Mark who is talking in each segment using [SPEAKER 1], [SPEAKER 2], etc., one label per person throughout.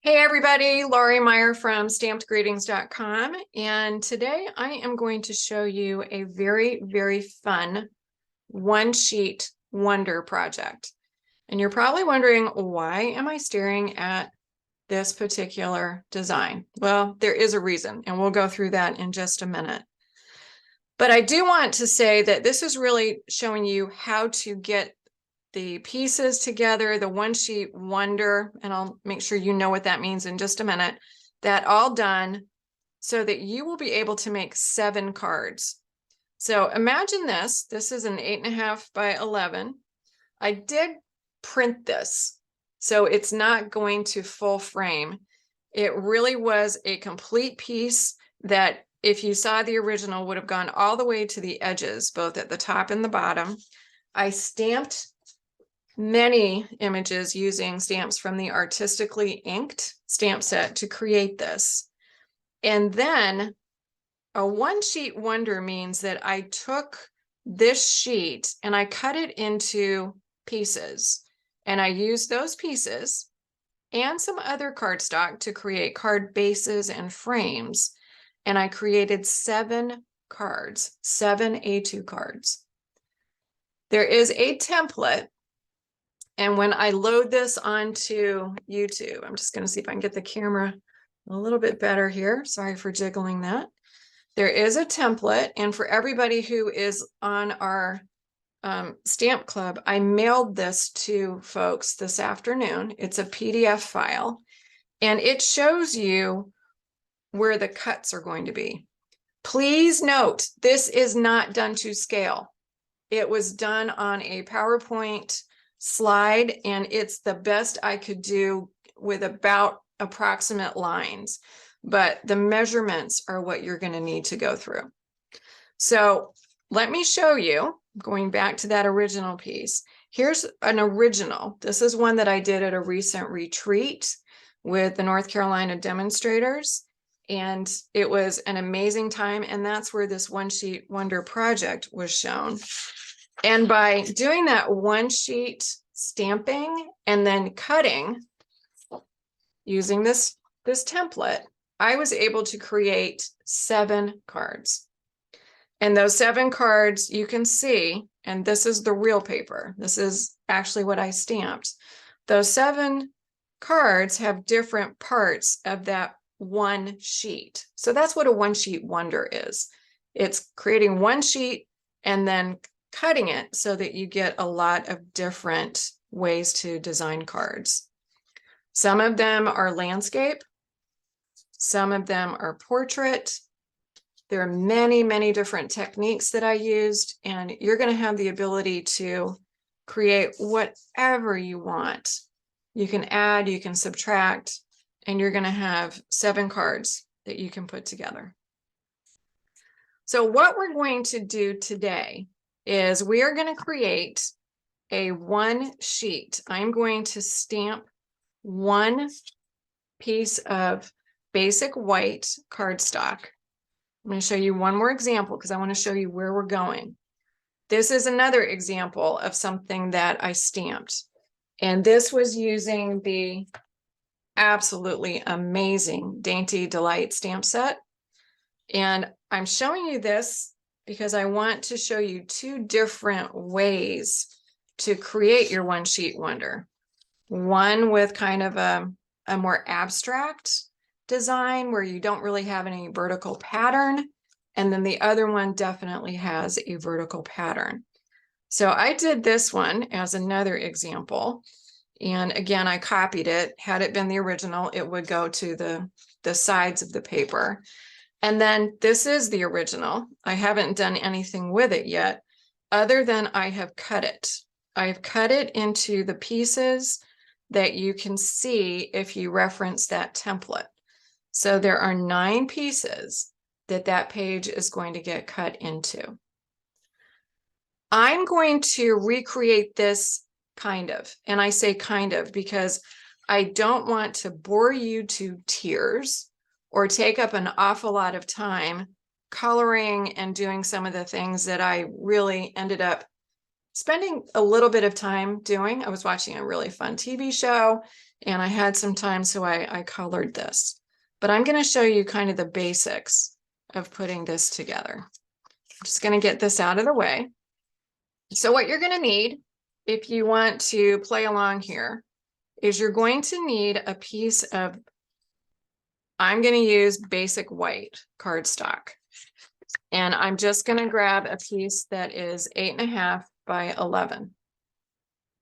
[SPEAKER 1] Hey everybody, Laurie Meyer from stampedgreetings.com, and today I am going to show you a very fun one-sheet wonder project. And you're probably wondering, why am I staring at this particular design? Well, there is a reason, and we'll go through that in just a minute. But I do want to say that this is really showing you how to get the pieces together, the one sheet wonder, and I'll make sure you know what that means in just a minute, that all done so that you will be able to make 7 cards. So imagine this. This is an 8.5 by 11. I did print this, so it's not going to full frame. It really was a complete piece that, if you saw the original, would have gone all the way to the edges, both at the top and the bottom. I stamped many images using stamps from the Artistically Inked stamp set to create this. And then a one-sheet wonder means that I took this sheet and I cut it into pieces, and I used those pieces and some other cardstock to create card bases and frames, and I created 7 cards, 7 A2 cards. There is a template, and when I load this onto YouTube, I'm just going to see if I can get the camera a little bit better here. Sorry for jiggling that. There is a template, and for everybody who is on our stamp club, I mailed this to folks this afternoon. It's a PDF file, and it shows you where the cuts are going to be. Please note, this is not done to scale. It was done on a PowerPoint slide, and it's the best I could do with about approximate lines, but the measurements are what you're going to need to go through. So let me show you, going back to that original piece. Here's an original. This is one that I did at a recent retreat with the North Carolina demonstrators, and it was an amazing time, and that's where this one sheet wonder project was shown. And by doing that one sheet stamping and then cutting using this template, I was able to create 7 cards. And those 7 cards, you can see, and this is the real paper. This is actually what I stamped. Those 7 cards have different parts of that one sheet. So that's what a one sheet wonder is. It's creating one sheet and then cutting it so that you get a lot of different ways to design cards. Some of them are landscape. Some of them are portrait. There are many different techniques that I used, and you're going to have the ability to create whatever you want. You can add, you can subtract, and you're going to have 7 cards that you can put together. So what we're going to do today is we are going to create a one sheet. I'm going to stamp one piece of basic white cardstock. I'm going to show you one more example because I want to show you where we're going. This is another example of something that I stamped. And this was using the absolutely amazing Dainty Delight stamp set. And I'm showing you this because I want to show you 2 different ways to create your one sheet wonder. One with kind of a more abstract design where you don't really have any vertical pattern, and then the other one definitely has a vertical pattern. So I did this one as another example, and again I copied it. Had it been the original, it would go to the sides of the paper. And then this is the original. I haven't done anything with it yet other than I have cut it. I've cut it into the pieces that you can see if you reference that template. So there are 9 pieces that page is going to get cut into. I'm going to recreate this kind of, and I say kind of because I don't want to bore you to tears or take up an awful lot of time coloring and doing some of the things that I really ended up spending a little bit of time doing. I was watching a really fun TV show, and I had some time, so I colored this. But I'm going to show you kind of the basics of putting this together. I'm just going to get this out of the way. So what you're going to need, if you want to play along here, is you're going to need a piece of, I'm going to use basic white cardstock. And I'm just going to grab a piece that is 8.5 by 11.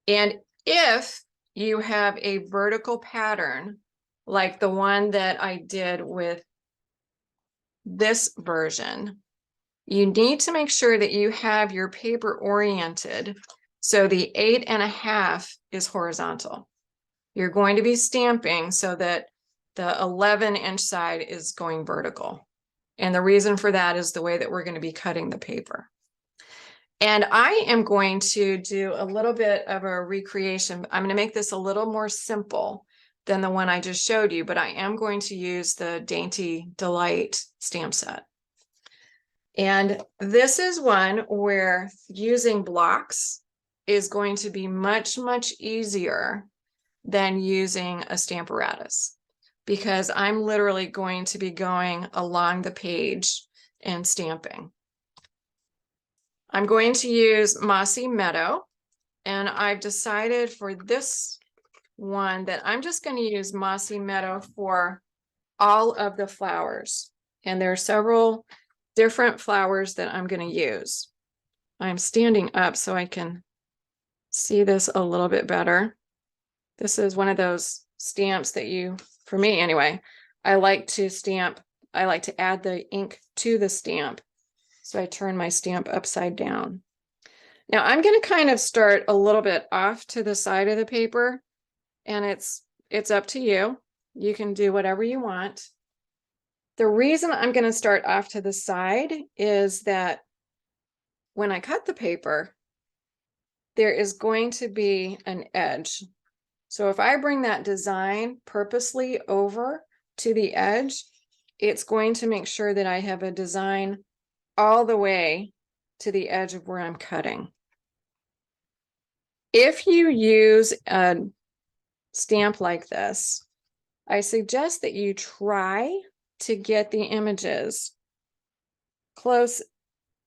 [SPEAKER 1] And if you have a vertical pattern, like the one that I did with this version, you need to make sure that you have your paper oriented so the 8.5 is horizontal. You're going to be stamping so that the 11-inch side is going vertical. And the reason for that is the way that we're going to be cutting the paper. And I am going to do a little bit of a recreation. I'm going to make this a little more simple than the one I just showed you, but I am going to use the Dainty Delight stamp set. And this is one where using blocks is going to be much, much easier than using a Stamparatus, because I'm literally going to be going along the page and stamping. I'm going to use Mossy Meadow, and I've decided for this one that I'm just going to use Mossy Meadow for all of the flowers. And there are several different flowers that I'm going to use. I'm standing up so I can see this a little bit better. This is one of those stamps that you, for me anyway, I like to stamp, I like to add the ink to the stamp. So I turn my stamp upside down. Now I'm going to kind of start a little bit off to the side of the paper, and it's up to you. You can do whatever you want. The reason I'm going to start off to the side is that when I cut the paper, there is going to be an edge. So if I bring that design purposely over to the edge, it's going to make sure that I have a design all the way to the edge of where I'm cutting. If you use a stamp like this, I suggest that you try to get the images close,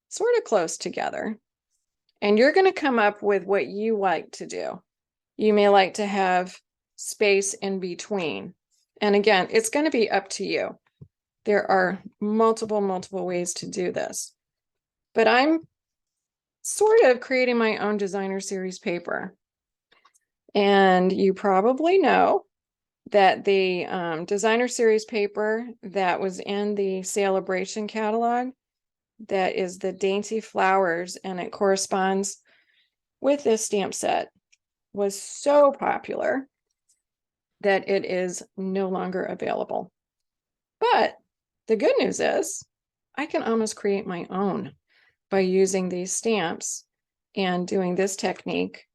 [SPEAKER 1] sort of close together. And you're going to come up with what you like to do. You may like to have space in between. And again, it's going to be up to you. There are multiple ways to do this. But I'm sort of creating my own designer series paper. And you probably know that the designer series paper that was in the Celebration catalog, that is the Dainty Flowers, and it corresponds with this stamp set, was so popular that it is no longer available. But the good news is I can almost create my own by using these stamps and doing this technique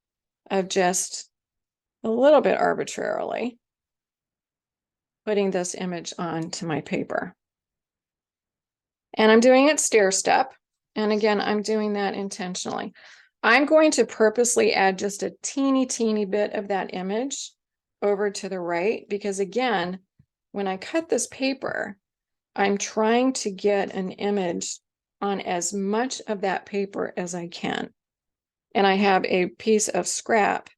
[SPEAKER 1] of just a little bit arbitrarily putting this image onto my paper. And I'm doing it stair step. And again, I'm doing that intentionally. I'm going to purposely add just a teeny bit of that image over to the right, because again, when I cut this paper, I'm trying to get an image on as much of that paper as I can. And I have a piece of scrap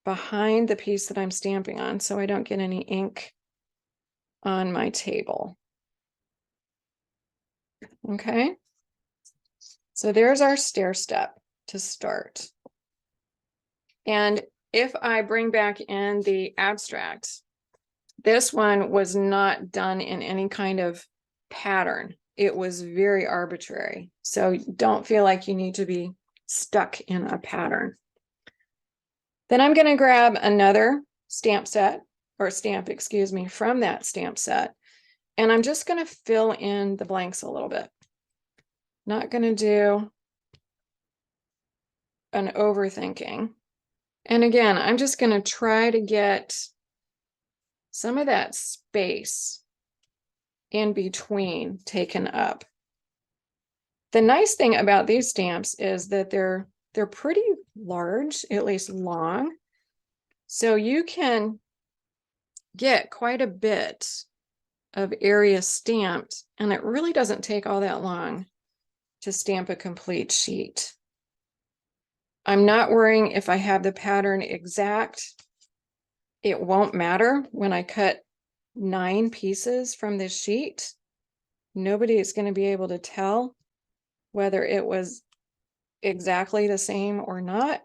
[SPEAKER 1] behind the piece that I'm stamping on, so I don't get any ink on my table. Okay, so there's our stair step to start. And if I bring back in the abstract, this one was not done in any kind of pattern. It was very arbitrary. So don't feel like you need to be stuck in a pattern. Then I'm going to grab another stamp set, or stamp, excuse me, from that stamp set. And I'm just going to fill in the blanks a little bit. Not going to do an overthinking. And again, I'm just going to try to get some of that space in between taken up. The nice thing about these stamps is that they're pretty large, at least long. So you can get quite a bit of area stamped, and it really doesn't take all that long to stamp a complete sheet. I'm not worrying if I have the pattern exact. It won't matter when I cut 9 pieces from this sheet. Nobody is going to be able to tell whether it was exactly the same or not.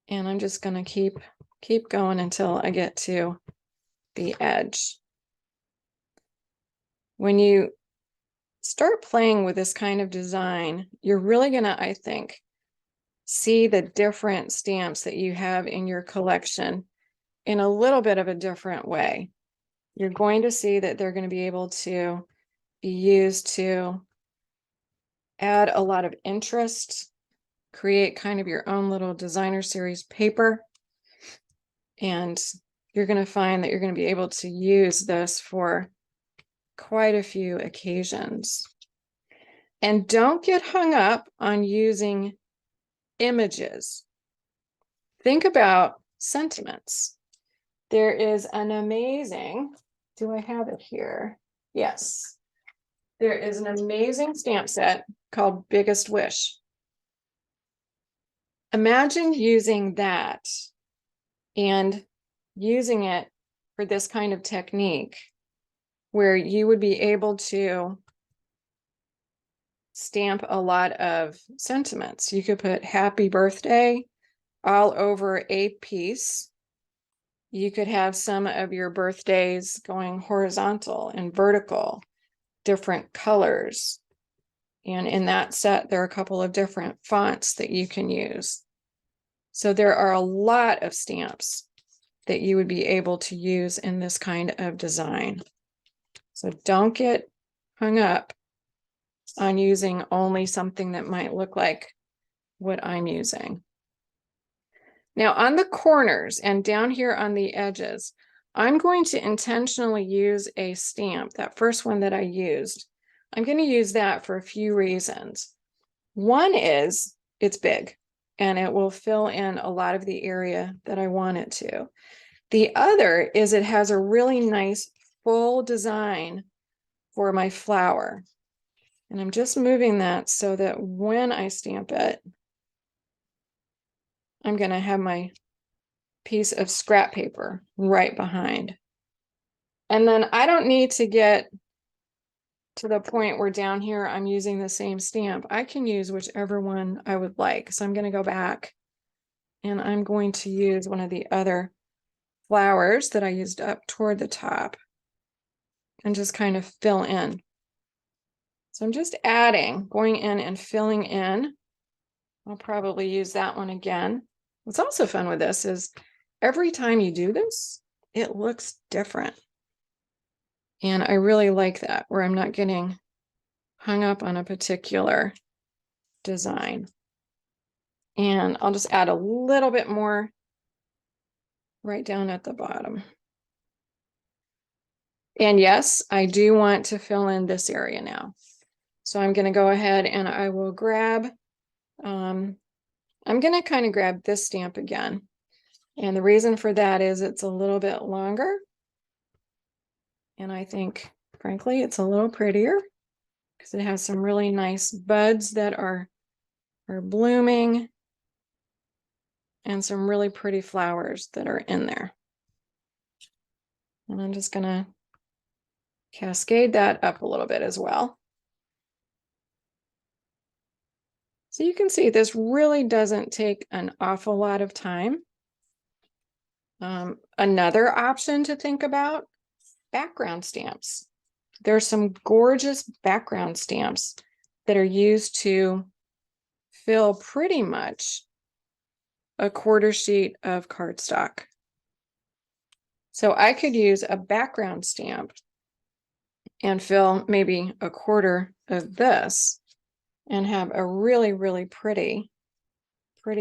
[SPEAKER 1] And I'm just going to keep going until I get to the edge. When you start playing with this kind of design, you're really going to, I think, see the different stamps that you have in your collection in a little bit of a different way. You're going to see that they're going to be able to be used to add a lot of interest, create kind of your own little designer series paper. And you're going to find that you're going to be able to use this for quite a few occasions. And don't get hung up on using images. Think about sentiments. There is an amazing, do I have it here? Yes. There is an amazing stamp set called Biggest Wish. Imagine using that and using it for this kind of technique where you would be able to stamp a lot of sentiments. You could put happy birthday all over a piece. You could have some of your birthdays going horizontal and vertical, different colors. And in that set, there are a couple of different fonts that you can use. So there are a lot of stamps that you would be able to use in this kind of design. So don't get hung up on using only something that might look like what I'm using. Now on the corners and down here on the edges, I'm going to intentionally use a stamp, that first one that I used. I'm going to use that for a few reasons. One is it's big and it will fill in a lot of the area that I want it to. The other is it has a really nice full design for my flower. And I'm just moving that so that when I stamp it, I'm going to have my piece of scrap paper right behind. And then I don't need to get to the point where down here I'm using the same stamp. I can use whichever one I would like. So I'm going to go back and I'm going to use one of the other flowers that I used up toward the top and just kind of fill in. So I'm just adding, going in and filling in. I'll probably use that one again. What's also fun with this is every time you do this, it looks different. And I really like that, where I'm not getting hung up on a particular design. And I'll just add a little bit more right down at the bottom. And yes, I do want to fill in this area now. So I'm going to go ahead and I will grab, I'm going to kind of grab this stamp again. And the reason for that is it's a little bit longer. And I think, frankly, it's a little prettier because it has some really nice buds that are blooming and some really pretty flowers that are in there. And I'm just going to cascade that up a little bit as well. So you can see this really doesn't take an awful lot of time. Another option to think about, background stamps. There's some gorgeous background stamps that are used to fill pretty much a quarter sheet of cardstock. So I could use a background stamp and fill maybe a quarter of this and have a really, really pretty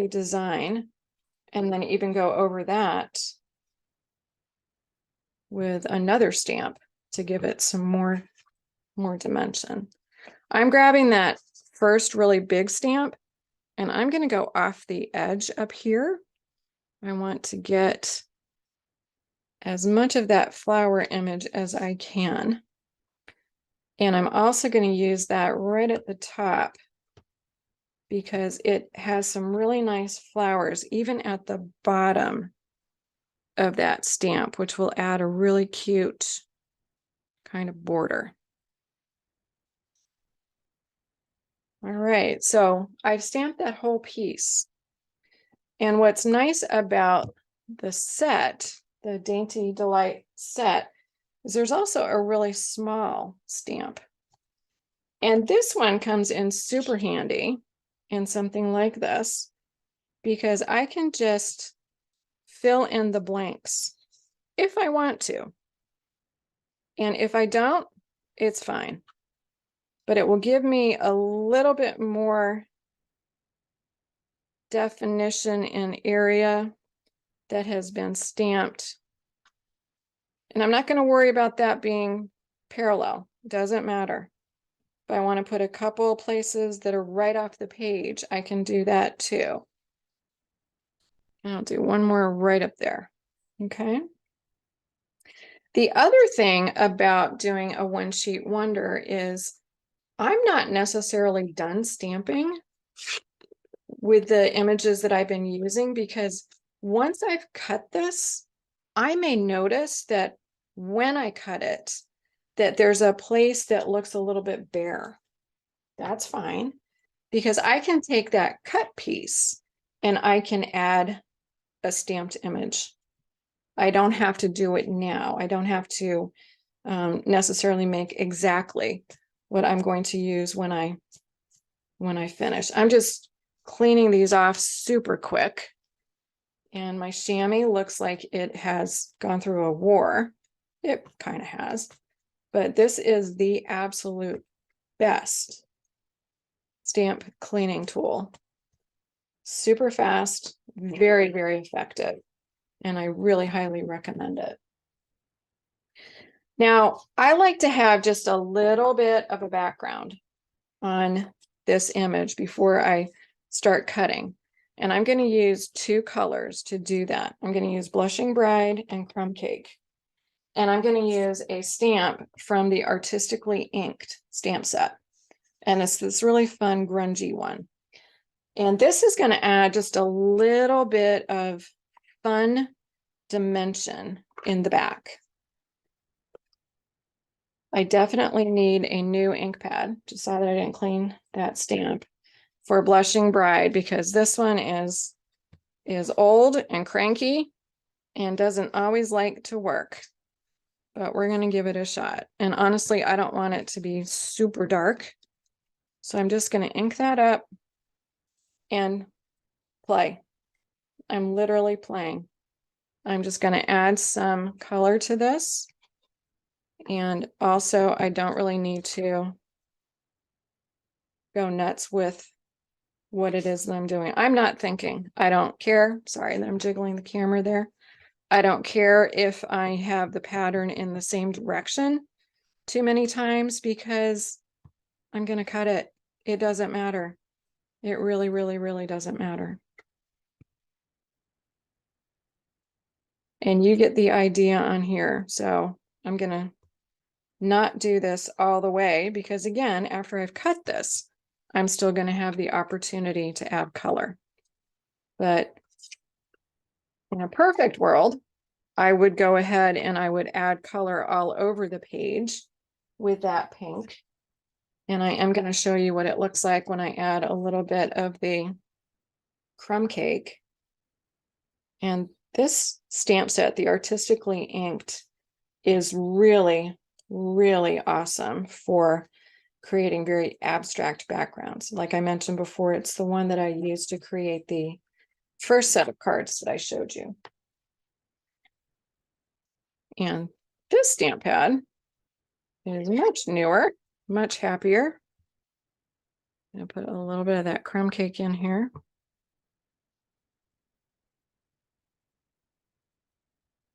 [SPEAKER 1] design. And then even go over that with another stamp to give it some more dimension. I'm grabbing that first really big stamp and I'm going to go off the edge up here. I want to get as much of that flower image as I can. And I'm also going to use that right at the top because it has some really nice flowers, even at the bottom of that stamp, which will add a really cute kind of border. All right, so I've stamped that whole piece. And what's nice about the set, the Dainty Delight set, is there's also a really small stamp. And this one comes in super handy in something like this, because I can just fill in the blanks if I want to. And if I don't, it's fine. But it will give me a little bit more definition in area that has been stamped. And I'm not going to worry about that being parallel. Doesn't matter. If I want to put a couple places that are right off the page, I can do that too. And I'll do one more right up there. Okay. The other thing about doing a one sheet wonder is I'm not necessarily done stamping with the images that I've been using, because once I've cut this, I may notice that when I cut it, that there's a place that looks a little bit bare. That's fine, because I can take that cut piece and I can add a stamped image. I don't have to do it now. I don't have to necessarily make exactly what I'm going to use when I finish. I'm just cleaning these off super quick. And my chamois looks like it has gone through a war. It kind of has. But this is the absolute best stamp cleaning tool. Super fast, very, very effective. And I really highly recommend it. Now, I like to have just a little bit of a background on this image before I start cutting. And I'm going to use two colors to do that. I'm going to use Blushing Bride and Crumb Cake. And I'm going to use a stamp from the Artistically Inked stamp set. And it's this really fun, grungy one. And this is going to add just a little bit of fun dimension in the back. I definitely need a new ink pad. Just saw that I didn't clean that stamp for Blushing Bride, because this one is old and cranky and doesn't always like to work. But we're going to give it a shot. And honestly, I don't want it to be super dark. So I'm just going to ink that up and play. I'm literally playing. I'm just going to add some color to this. And also, I don't really need to go nuts with what it is that I'm doing. I'm not thinking. I don't care. Sorry that I'm jiggling the camera there. I don't care if I have the pattern in the same direction too many times, because I'm going to cut it. It doesn't matter. It really, really, really doesn't matter. And you get the idea on here. So I'm going to not do this all the way, because again, after I've cut this, I'm still going to have the opportunity to add color. But in a perfect world, I would go ahead and I would add color all over the page with that pink. And I am going to show you what it looks like when I add a little bit of the Crumb Cake. And this stamp set, the Artistically Inked, is really, really awesome for creating very abstract backgrounds. Like I mentioned before, it's the one that I used to create the first set of cards that I showed you. And this stamp pad is much newer, much happier. I'm going to put a little bit of that Crumb Cake in here.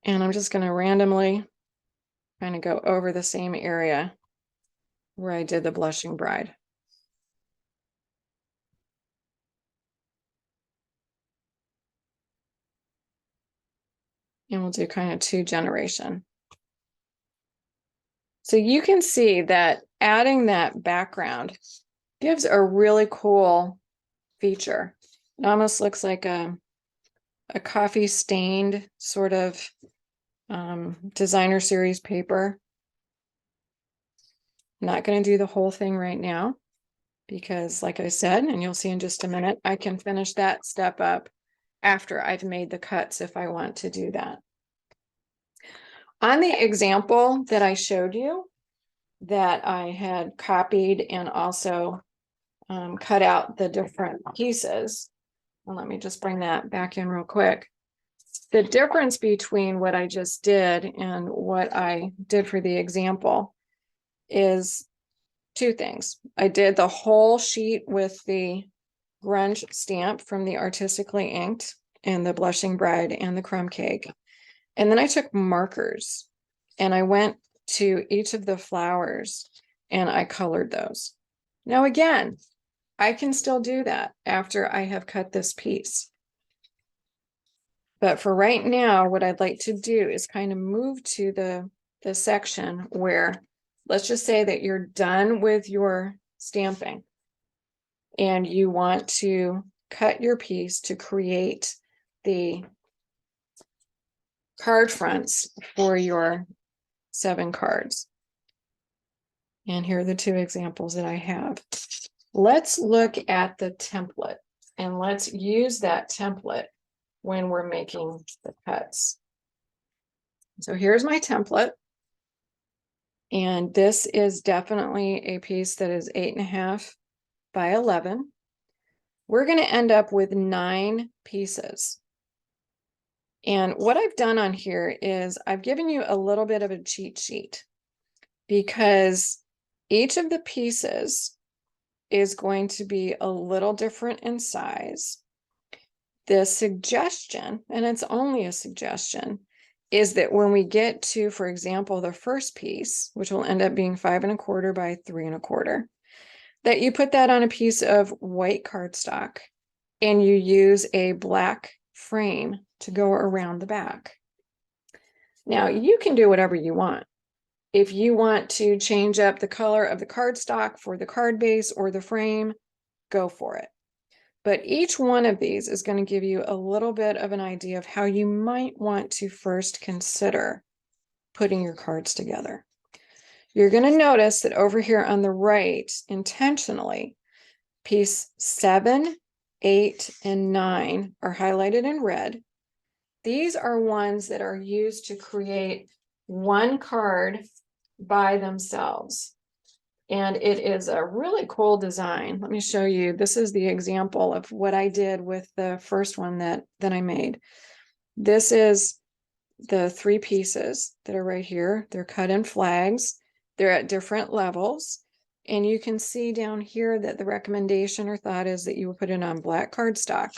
[SPEAKER 1] And I'm just going to randomly kind of go over the same area where I did the Blushing Bride. And we'll do kind of 2 generation. So you can see that adding that background gives a really cool feature. It almost looks like a coffee stained sort of designer series paper. I'm not going to do the whole thing right now because, like I said, and you'll see in just a minute, I can finish that step up after I've made the cuts if I want to do that. On the example that I showed you that I had copied and also cut out the different pieces. Well, let me just bring that back in real quick. The difference between what I just did and what I did for the example is 2 things. I did the whole sheet with the grunge stamp from the Artistically Inked and the Blushing Bride and the Crumb Cake. And then I took markers and I went to each of the flowers and I colored those. Now, again, I can still do that after I have cut this piece. But for right now, what I'd like to do is kind of move to the section where, let's just say that you're done with your stamping and you want to cut your piece to create the card fronts for your 7 cards. And here are the 2 examples that I have. Let's look at the template and let's use that template when we're making the cuts. So here's my template. And this is definitely a piece that is 8.5 by 11. We're going to end up with 9 pieces. And what I've done on here is I've given you a little bit of a cheat sheet because each of the pieces is going to be a little different in size. The suggestion, and it's only a suggestion, is that when we get to, for example, the first piece, which will end up being 5 1/4 by 3 1/4, that you put that on a piece of white cardstock and you use a black frame to go around the back. Now, you can do whatever you want. If you want to change up the color of the cardstock for the card base or the frame, go for it. But each one of these is going to give you a little bit of an idea of how you might want to first consider putting your cards together. You're going to notice that over here on the right, intentionally, piece 7, 8, and 9 are highlighted in red. These are ones that are used to create one card by themselves. And it is a really cool design. Let me show you. This is the example of what I did with the first one that I made. This is the 3 pieces that are right here. They're cut in flags. They're at different levels. And you can see down here that the recommendation or thought is that you would put it on black cardstock.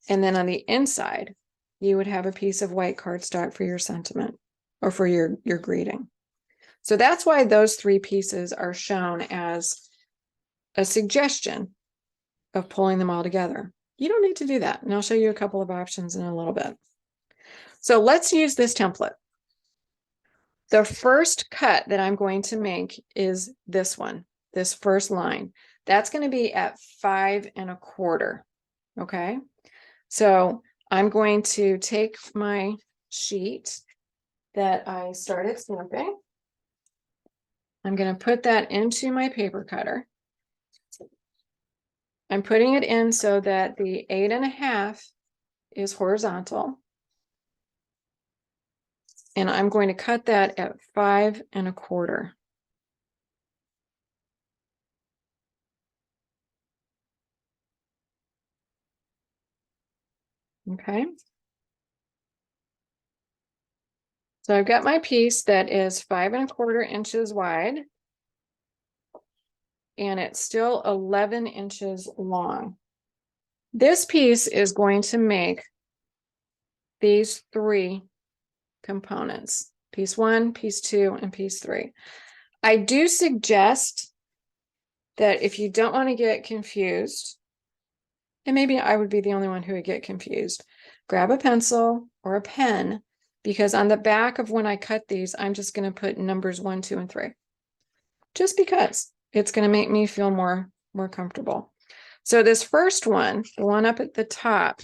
[SPEAKER 1] And then on the inside, you would have a piece of white cardstock for your sentiment or for your greeting. So that's why those 3 pieces are shown as a suggestion of pulling them all together. You don't need to do that. And I'll show you a couple of options in a little bit. So let's use this template. The first cut that I'm going to make is this one, this first line. That's going to be at 5 1/4. Okay. So I'm going to take my sheet that I started stamping. I'm going to put that into my paper cutter. I'm putting it in so that the 8 1/2 is horizontal. And I'm going to cut that at 5 1/4. Okay. So I've got my piece that is 5 1/4 inches wide. And it's still 11 inches long. This piece is going to make these 3 components, piece 1, piece 2, and piece 3. I do suggest that if you don't want to get confused, and maybe I would be the only one who would get confused, grab a pencil or a pen because on the back of when I cut these, I'm just going to put numbers 1, 2, and 3. Just because it's going to make me feel more comfortable. So this first one, the one up at the top,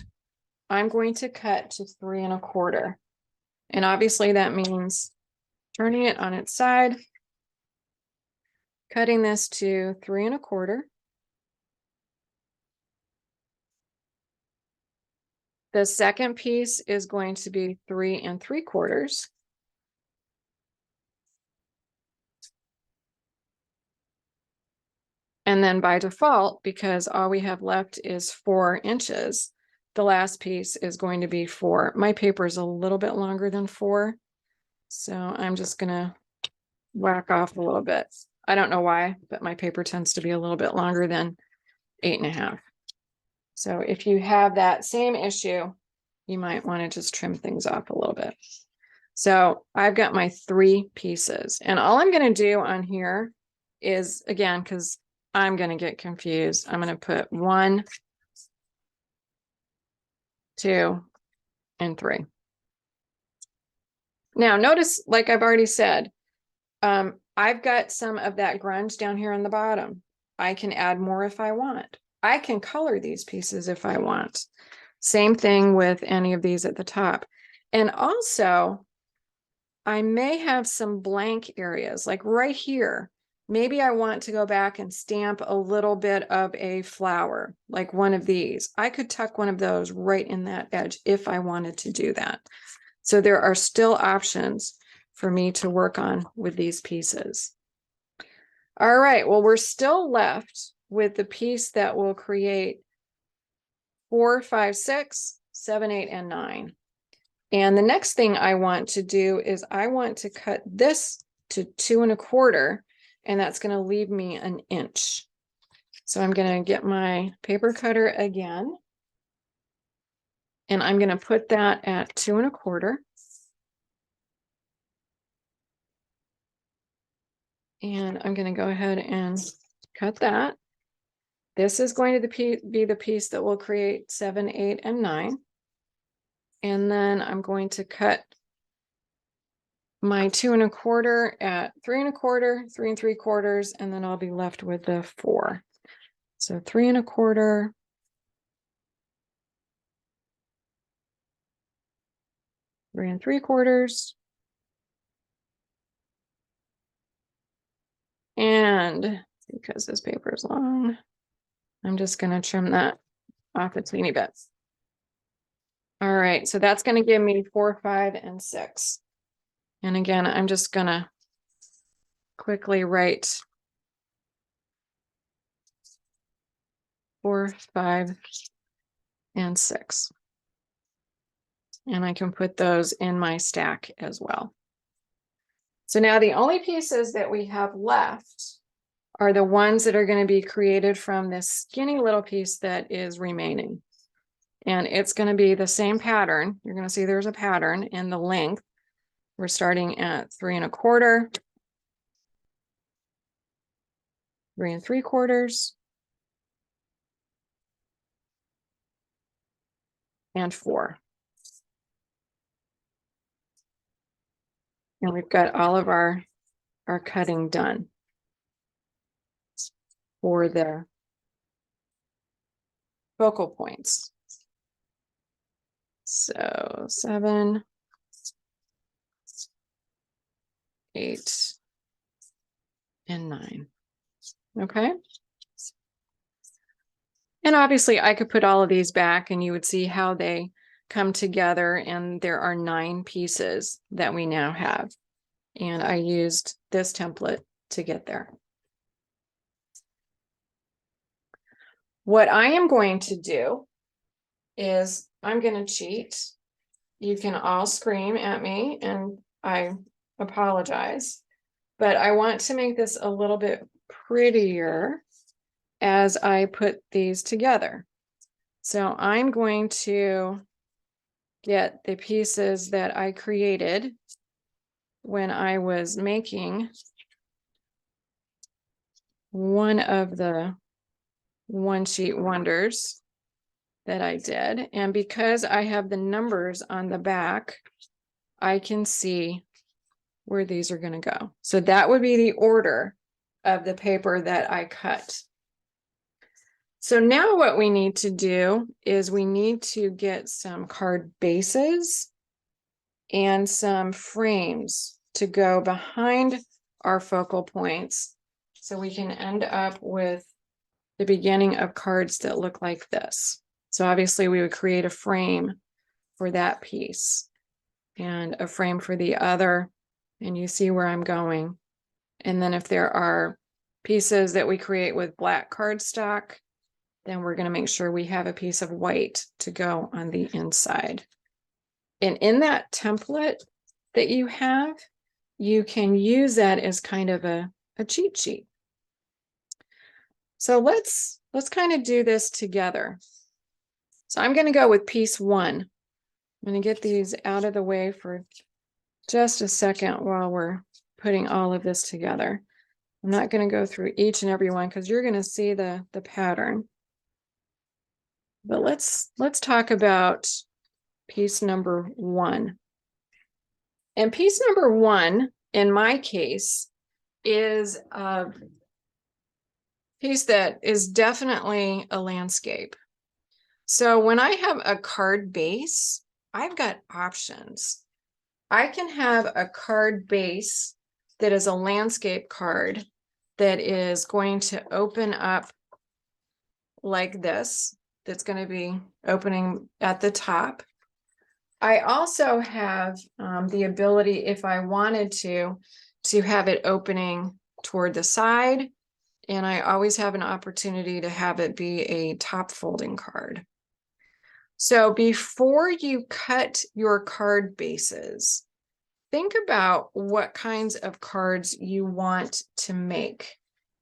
[SPEAKER 1] I'm going to cut to 3 1/4. And obviously that means turning it on its side, cutting this to 3 1/4. The second piece is going to be 3 3/4. And then by default, because all we have left is 4 inches, the last piece is going to be 4. My paper is a little bit longer than 4. So I'm just going to whack off a little bit. I don't know why, but my paper tends to be a little bit longer than 8 1/2. So if you have that same issue, you might want to just trim things off a little bit. So I've got my 3 pieces, and all I'm going to do on here is, again, because I'm going to get confused, I'm going to put 1, 2, and 3. Now notice, like I've already said, I've got some of that grunge down here on the bottom. I can add more if I want. I can color these pieces if I want. Same thing with any of these at the top. And also, I may have some blank areas, like right here. Maybe I want to go back and stamp a little bit of a flower, like one of these. I could tuck one of those right in that edge if I wanted to do that. So there are still options for me to work on with these pieces. All right, well, we're still left with the piece that will create 4, 5, 6, 7, 8, and 9. And the next thing I want to do is I want to cut this to 2 1/4, and that's going to leave me an inch. So I'm going to get my paper cutter again, and I'm going to put that at 2 1/4. And I'm going to go ahead and cut that. This is going to be the piece that will create 7, 8, and 9. And then I'm going to cut my 2 1/4 at 3 1/4, 3 3/4, and then I'll be left with the 4. So 3 1/4, 3 3/4, and because this paper is long, I'm just going to trim that off a teeny bit. All right, so that's going to give me 4, 5, and 6. And again, I'm just going to quickly write 4, 5, and 6. And I can put those in my stack as well. So now the only pieces that we have left are the ones that are going to be created from this skinny little piece that is remaining. And it's going to be the same pattern. You're going to see there's a pattern in the length. We're starting at 3 1/4, 3 3/4, and 4. And we've got all of our cutting done for the focal points. So 7, 8, and 9. Okay. And obviously I could put all of these back and you would see how they come together, and there are 9 pieces that we now have. And I used this template to get there. What I am going to do is I'm going to cheat. You can all scream at me and I apologize, but I want to make this a little bit prettier as I put these together. So I'm going to get the pieces that I created when I was making one of the one sheet wonders that I did. And because I have the numbers on the back, I can see where these are going to go. So that would be the order of the paper that I cut. So now what we need to do is we need to get some card bases and some frames to go behind our focal points so we can end up with the beginning of cards that look like this. So obviously we would create a frame for that piece and a frame for the other, and you see where I'm going. And then if there are pieces that we create with black cardstock, then we're going to make sure we have a piece of white to go on the inside. And in that template that you have, you can use that as kind of a cheat sheet. So let's kind of do this together. So I'm going to go with piece 1. I'm going to get these out of the way for just a second while we're putting all of this together. I'm not going to go through each and every one because you're going to see the pattern. But let's talk about piece number 1. And piece number 1, in my case, is a piece that is definitely a landscape. So when I have a card base, I've got options. I can have a card base that is a landscape card that is going to open up like this. That's going to be opening at the top. I also have the ability, if I wanted to have it opening toward the side. And I always have an opportunity to have it be a top folding card. So before you cut your card bases, think about what kinds of cards you want to make.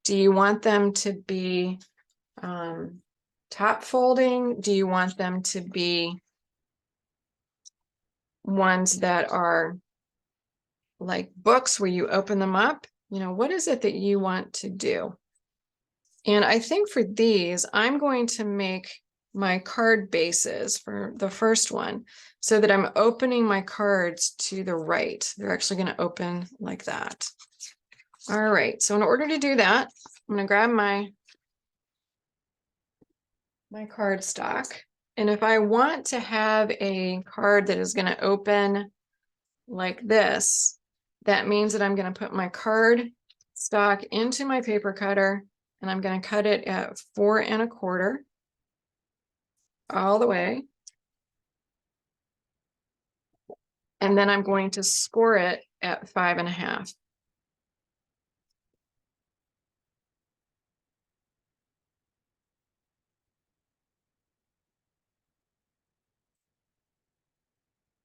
[SPEAKER 1] Do you want them to be top folding? Do you want them to be ones that are like books where you open them up? You know, what is it that you want to do? And I think for these, I'm going to make my card bases for the first one so that I'm opening my cards to the right. They're actually going to open like that. All right. So in order to do that, I'm going to grab my card stock. And if I want to have a card that is going to open like this, that means that I'm going to put my card stock into my paper cutter, and I'm going to cut it at 4 1/4 all the way. And then I'm going to score it at 5 1/2.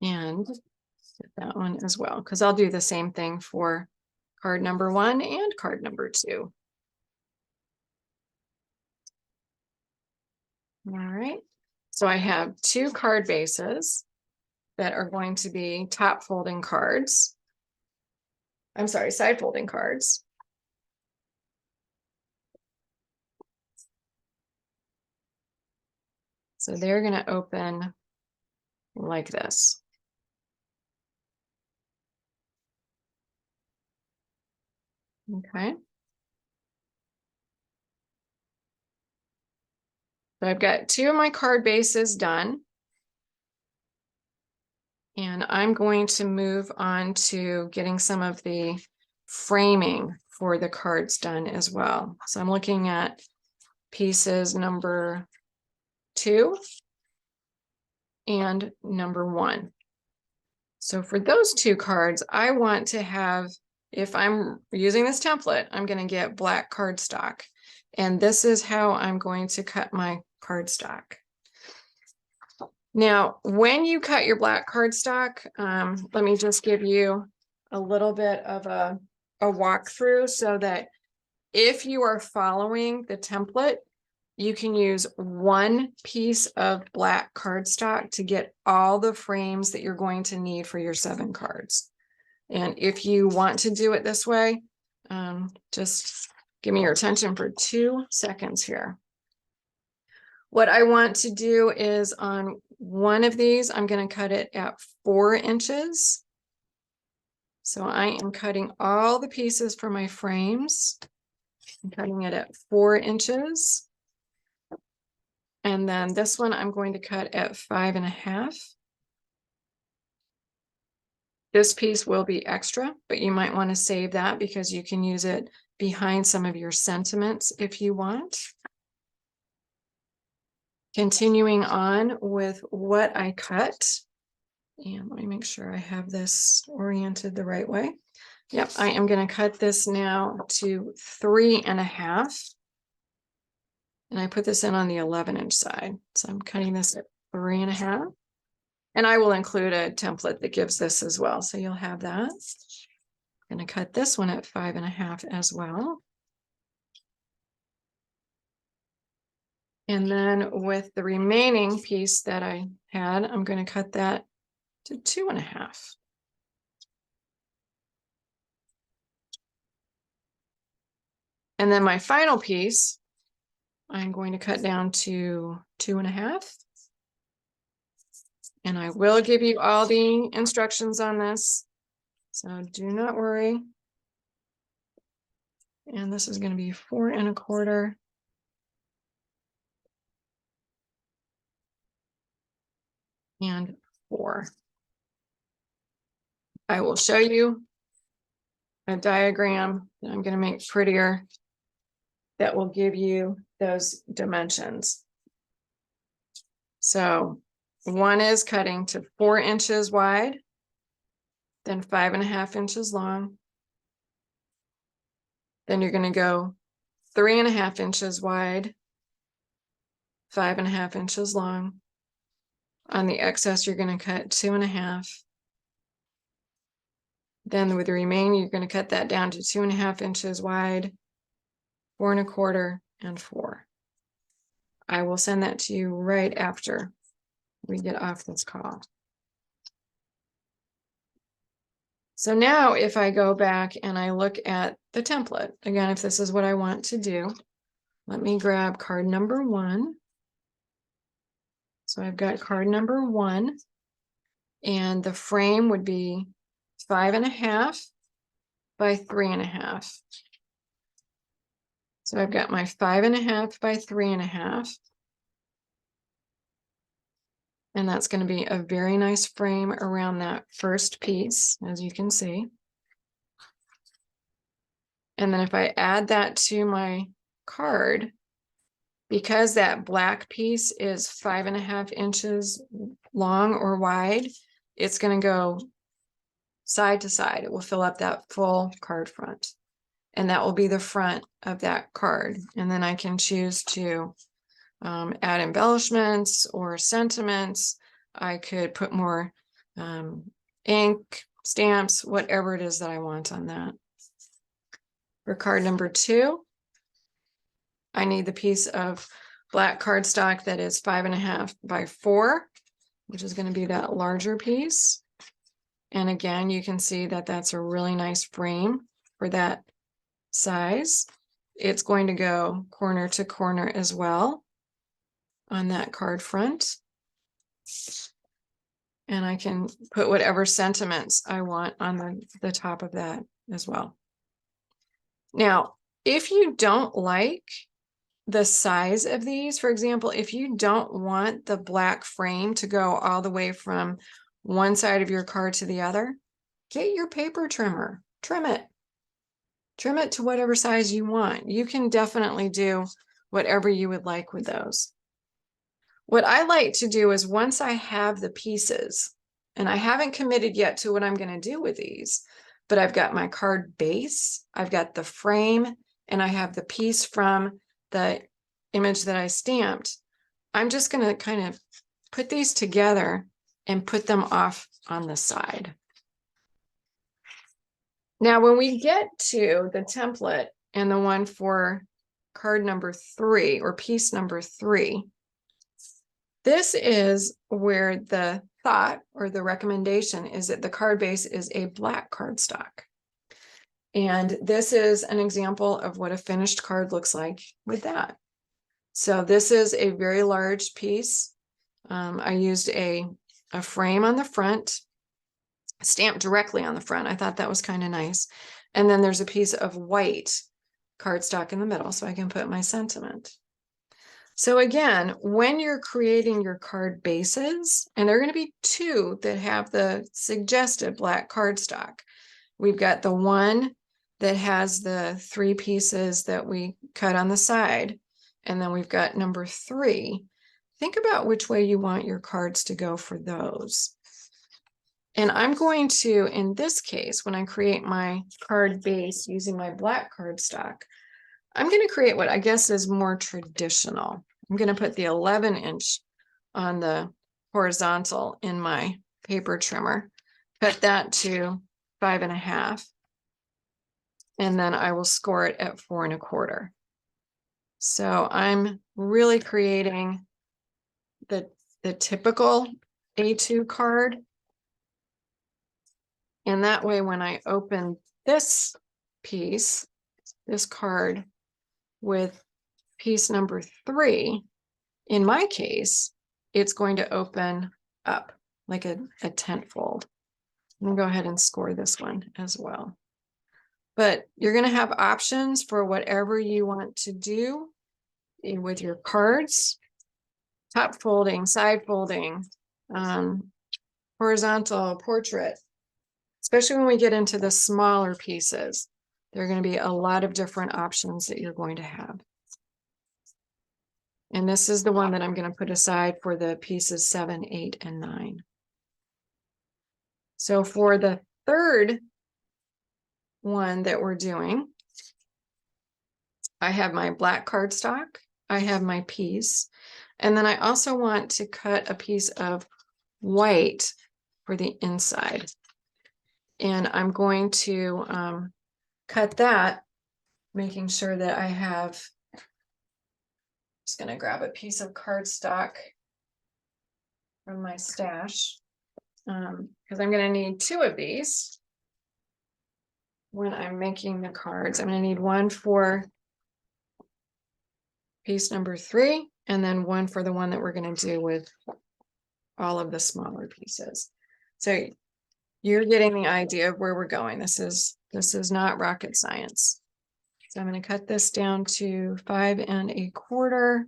[SPEAKER 1] And that one as well, because I'll do the same thing for card number 1 and card number 2. All right. So I have 2 card bases that are going to be top folding cards. I'm sorry, side folding cards. So they're going to open like this. Okay. So I've got 2 of my card bases done. And I'm going to move on to getting some of the framing for the cards done as well. So I'm looking at pieces number 2 and number 1. So for those 2 cards, I want to have, if I'm using this template, I'm going to get black cardstock. And this is how I'm going to cut my cardstock. Now, when you cut your black cardstock, let me just give you a little bit of a walkthrough so that if you are following the template, you can use 1 piece of black cardstock to get all the frames that you're going to need for your 7 cards. And if you want to do it this way, just give me your attention for 2 seconds here. What I want to do is on one of these, I'm going to cut it at 4 inches. So I am cutting all the pieces for my frames. I'm cutting it at 4 inches. And then this one I'm going to cut at 5.5. This piece will be extra, but you might want to save that because you can use it behind some of your sentiments if you want. Continuing on with what I cut. And let me make sure I have this oriented the right way. Yep, I am going to cut this now to 3.5. And I put this in on the 11-inch side. So I'm cutting this at 3.5. And I will include a template that gives this as well. So you'll have that. I'm going to cut this one at 5.5 as well. And then with the remaining piece that I had, I'm going to cut that to 2.5. And then my final piece, I'm going to cut down to 2.5. And I will give you all the instructions on this, so do not worry. And this is going to be 4.25. And 4. I will show you a diagram that I'm going to make prettier that will give you those dimensions. So one is cutting to 4 inches wide, then 5.5 inches long. Then you're going to go 3.5 inches wide, 5.5 inches long. On the excess, you're going to cut 2.5. Then with the remaining, you're going to cut that down to 2.5 inches wide, 4.25, and 4. I will send that to you right after we get off this call. So now if I go back and I look at the template, again, if this is what I want to do, let me grab card number 1. So I've got card number 1, and the frame would be 5.5 by 3.5. So I've got my 5.5 by 3.5. And that's going to be a very nice frame around that first piece, as you can see. And then if I add that to my card, because that black piece is 5.5 inches long or wide, it's going to go side to side. It will fill up that full card front. And that will be the front of that card. And then I can choose to add embellishments or sentiments. I could put more ink, stamps, whatever it is that I want on that. For card number 2, I need the piece of black cardstock that is 5.5 by 4, which is going to be that larger piece. And again, you can see that that's a really nice frame for that size. It's going to go corner to corner as well on that card front. And I can put whatever sentiments I want on the top of that as well. Now, if you don't like the size of these, for example, if you don't want the black frame to go all the way from one side of your card to the other, get your paper trimmer, trim it. Trim it to whatever size you want. You can definitely do whatever you would like with those. What I like to do is once I have the pieces, and I haven't committed yet to what I'm going to do with these, but I've got my card base, I've got the frame, and I have the piece from the image that I stamped. I'm just going to kind of put these together and put them off on the side. Now, when we get to the template and the one for card number 3 or piece number 3, this is where the thought or the recommendation is that the card base is a black cardstock. And this is an example of what a finished card looks like with that. So this is a very large piece. I used a frame on the front. stamped directly on the front. I thought that was kind of nice. And then there's a piece of white cardstock in the middle, so I can put my sentiment. So again, when you're creating your card bases, and there are going to be two that have the suggested black cardstock. We've got the one that has the 3 pieces that we cut on the side, and then we've got number 3. Think about which way you want your cards to go for those. And I'm going to, in this case, when I create my card base using my black cardstock, I'm going to create what I guess is more traditional. I'm going to put the 11-inch on the horizontal in my paper trimmer, cut that to 5.5, and then I will score it at 4 1/4. So I'm really creating the typical A2 card. And that way, when I open this piece, this card with piece number 3, in my case, it's going to open up like a tent fold. I'm gonna go ahead and score this one as well. But you're gonna have options for whatever you want to do with your cards. Top folding, side folding, horizontal, portrait. Especially when we get into the smaller pieces, there are going to be a lot of different options that you're going to have. And this is the one that I'm going to put aside for the pieces 7, 8, and 9. So for the third one that we're doing, I have my black cardstock, I have my piece, and then I also want to cut a piece of white for the inside. And I'm going to cut that, making sure that I have, just going to grab a piece of cardstock from my stash, because I'm going to need 2 of these when I'm making the cards. I'm going to need one for piece number 3, and then one for the one that we're going to do with all of the smaller pieces. So you're getting the idea of where we're going. This is not rocket science. So I'm going to cut this down to 5 1/4.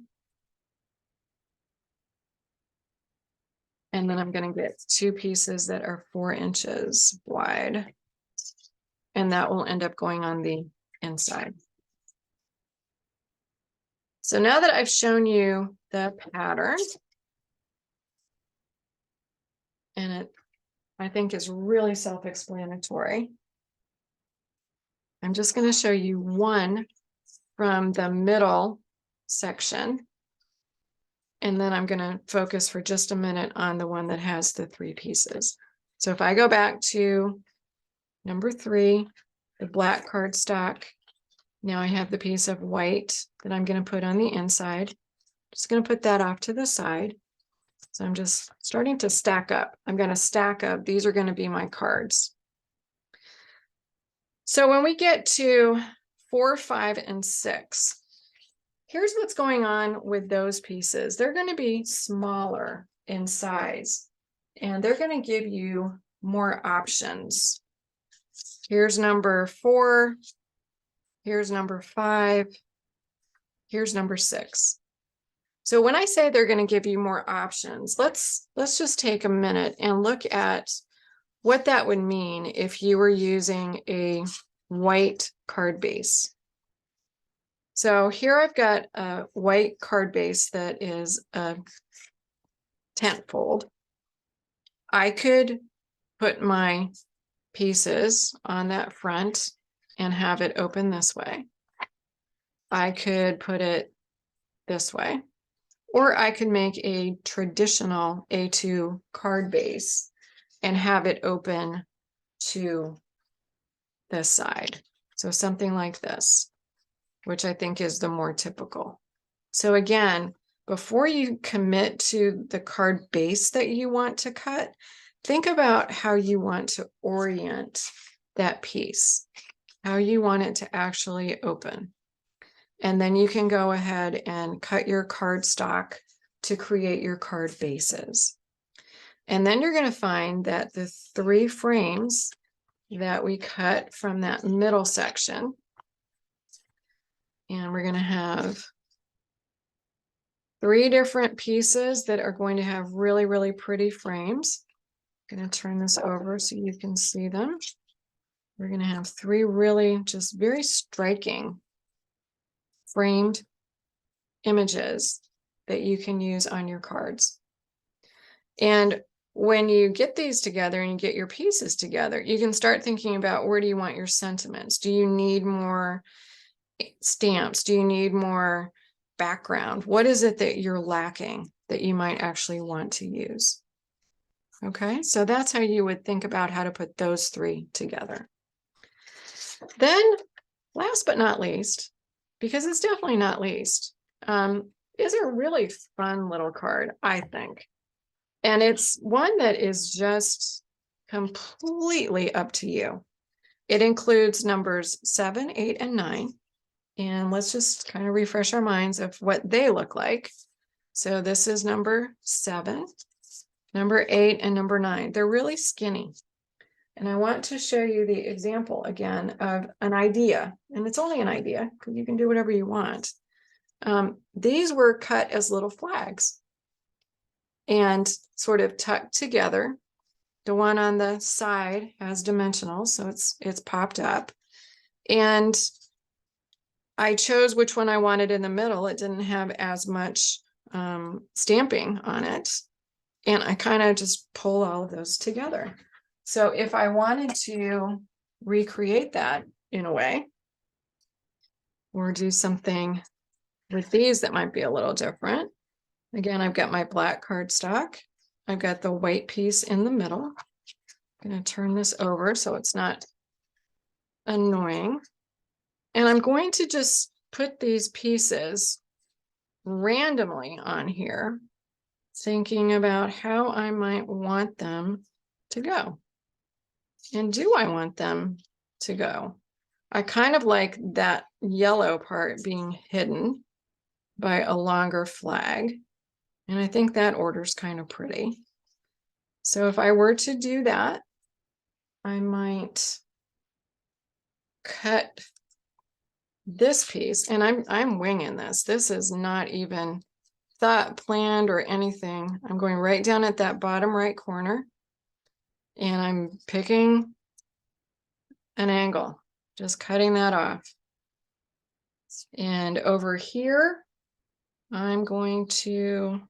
[SPEAKER 1] And then I'm going to get 2 pieces that are 4 inches wide. And that will end up going on the inside. So now that I've shown you the pattern, and it, I think, is really self-explanatory, I'm just going to show you one from the middle section. And then I'm going to focus for just a minute on the one that has the 3 pieces. So if I go back to number 3, the black cardstock, now I have the piece of white that I'm going to put on the inside. Just going to put that off to the side. So I'm just starting to stack up. I'm going to stack up. These are going to be my cards. So when we get to 4, 5, and 6, here's what's going on with those pieces. They're going to be smaller in size, and they're going to give you more options. Here's number 4. Here's number 5. Here's number 6. So when I say they're going to give you more options, let's just take a minute and look at what that would mean if you were using a white card base. So here I've got a white card base that is a tent fold. I could put my pieces on that front and have it open this way. I could put it this way, or I could make a traditional A2 card base and have it open to this side. So something like this, which I think is the more typical. So again, before you commit to the card base that you want to cut, think about how you want to orient that piece, how you want it to actually open. And then you can go ahead and cut your cardstock to create your card bases. And then you're going to find that the 3 frames that we cut from that middle section, and we're going to have 3 different pieces that are going to have really, really pretty frames. I'm going to turn this over so you can see them. We're going to have 3 really just very striking framed images that you can use on your cards. And when you get these together and you get your pieces together, you can start thinking about, where do you want your sentiments? Do you need more stamps? Do you need more background? What is it that you're lacking that you might actually want to use? Okay, so that's how you would think about how to put those 3 together. Then, last but not least, because it's definitely not least, is a really fun little card, I think. And it's one that is just completely up to you. It includes numbers 7, 8, and 9. And let's just kind of refresh our minds of what they look like. So this is number 7, number 8, and number 9. They're really skinny. And I want to show you the example again of an idea. And it's only an idea because you can do whatever you want. These were cut as little flags and sort of tucked together. The one on the side has dimensionals, so it's popped up. And I chose which one I wanted in the middle. It didn't have as much stamping on it. And I kind of just pull all of those together. So if I wanted to recreate that in a way, or do something with these that might be a little different. Again, I've got my black cardstock. I've got the white piece in the middle. I'm going to turn this over so it's not annoying. And I'm going to just put these pieces randomly on here, thinking about how I might want them to go. And do I want them to go? I kind of like that yellow part being hidden by a longer flag. And I think that order's kind of pretty. So if I were to do that, I might cut this piece, and I'm winging this. This is not even thought planned or anything. I'm going right down at that bottom right corner, and I'm picking an angle, just cutting that off. And over here, I'm going to,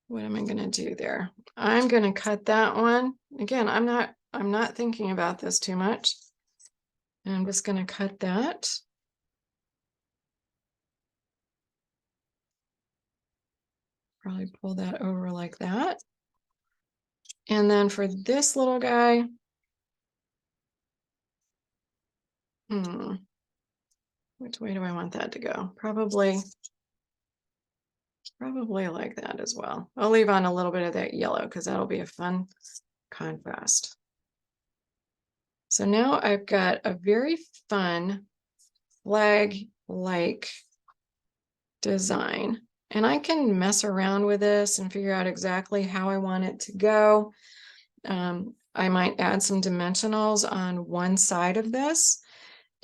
[SPEAKER 1] what am I going to do there? I'm going to cut that one. Again, I'm not thinking about this too much. And I'm just going to cut that. Probably pull that over like that. And then for this little guy, which way do I want that to go? Probably like that as well. I'll leave on a little bit of that yellow because that'll be a fun contrast. So now I've got a very fun flag-like design, and I can mess around with this and figure out exactly how I want it to go. I might add some dimensionals on one side of this.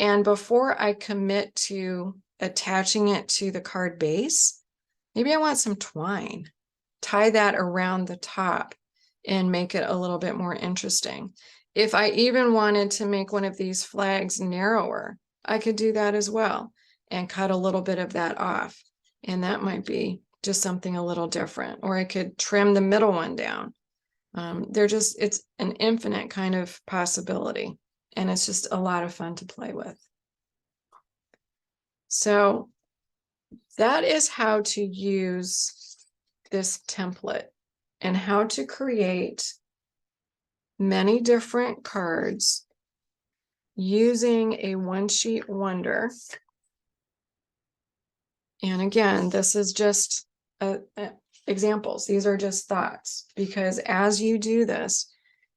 [SPEAKER 1] And before I commit to attaching it to the card base, maybe I want some twine, tie that around the top and make it a little bit more interesting. If I even wanted to make one of these flags narrower, I could do that as well and cut a little bit of that off. And that might be just something a little different. Or I could trim the middle one down. It's an infinite kind of possibility. And it's just a lot of fun to play with. So that is how to use this template and how to create many different cards using a one-sheet wonder. And again, this is just examples. These are just thoughts, because as you do this,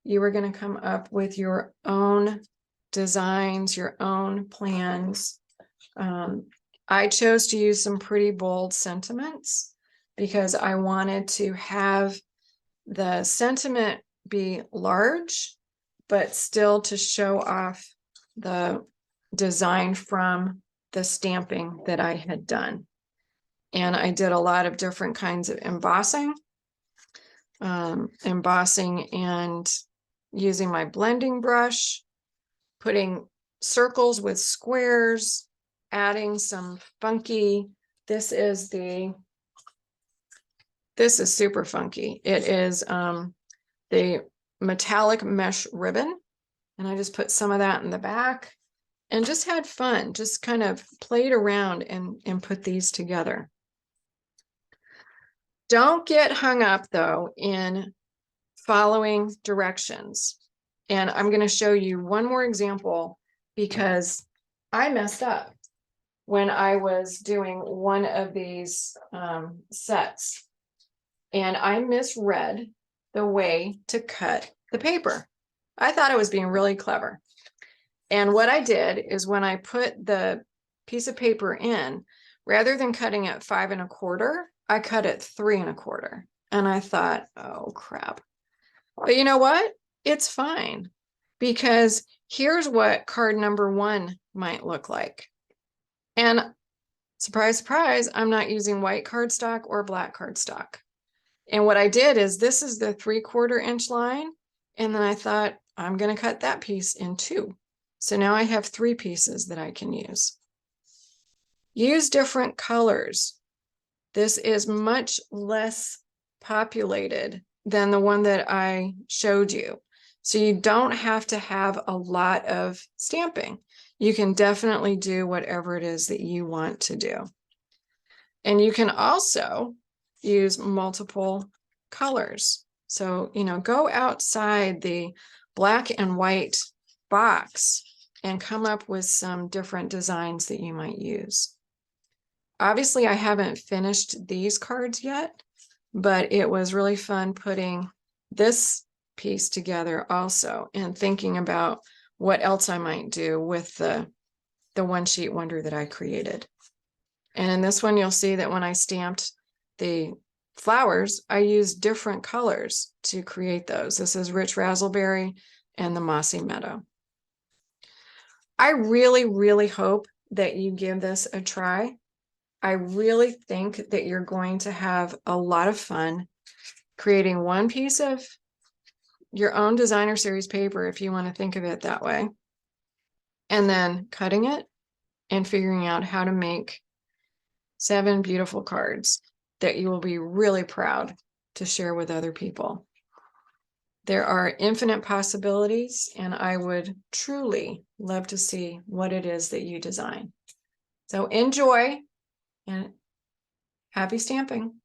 [SPEAKER 1] you are going to come up with your own designs, your own plans. I chose to use some pretty bold sentiments because I wanted to have the sentiment be large, but still to show off the design from the stamping that I had done. And I did a lot of different kinds of embossing and using my blending brush, putting circles with squares, adding some funky, this is super funky. It is the metallic mesh ribbon. And I just put some of that in the back and just had fun, just kind of played around and put these together. Don't get hung up though in following directions. And I'm going to show you one more example because I messed up when I was doing one of these sets. And I misread the way to cut the paper. I thought I was being really clever. And what I did is when I put the piece of paper in, rather than cutting it 5 1/4, I cut it 3 1/4. And I thought, oh crap. But you know what? It's fine because here's what card number 1 might look like. And surprise, surprise, I'm not using white cardstock or black cardstock. And what I did is this is the 3/4 inch line. And then I thought I'm going to cut that piece in 2. So now I have 3 pieces that I can use. Use different colors. This is much less populated than the one that I showed you. So you don't have to have a lot of stamping. You can definitely do whatever it is that you want to do. And you can also use multiple colors. So, go outside the black and white box and come up with some different designs that you might use. Obviously, I haven't finished these cards yet, but it was really fun putting this piece together also and thinking about what else I might do with the one sheet wonder that I created. And in this one, you'll see that when I stamped the flowers, I used different colors to create those. This is Rich Razzleberry and the Mossy Meadow. I really, really hope that you give this a try. I really think that you're going to have a lot of fun creating one piece of your own designer series paper, if you want to think of it that way, and then cutting it and figuring out how to make 7 beautiful cards that you will be really proud to share with other people. There are infinite possibilities, and I would truly love to see what it is that you design. So enjoy and happy stamping.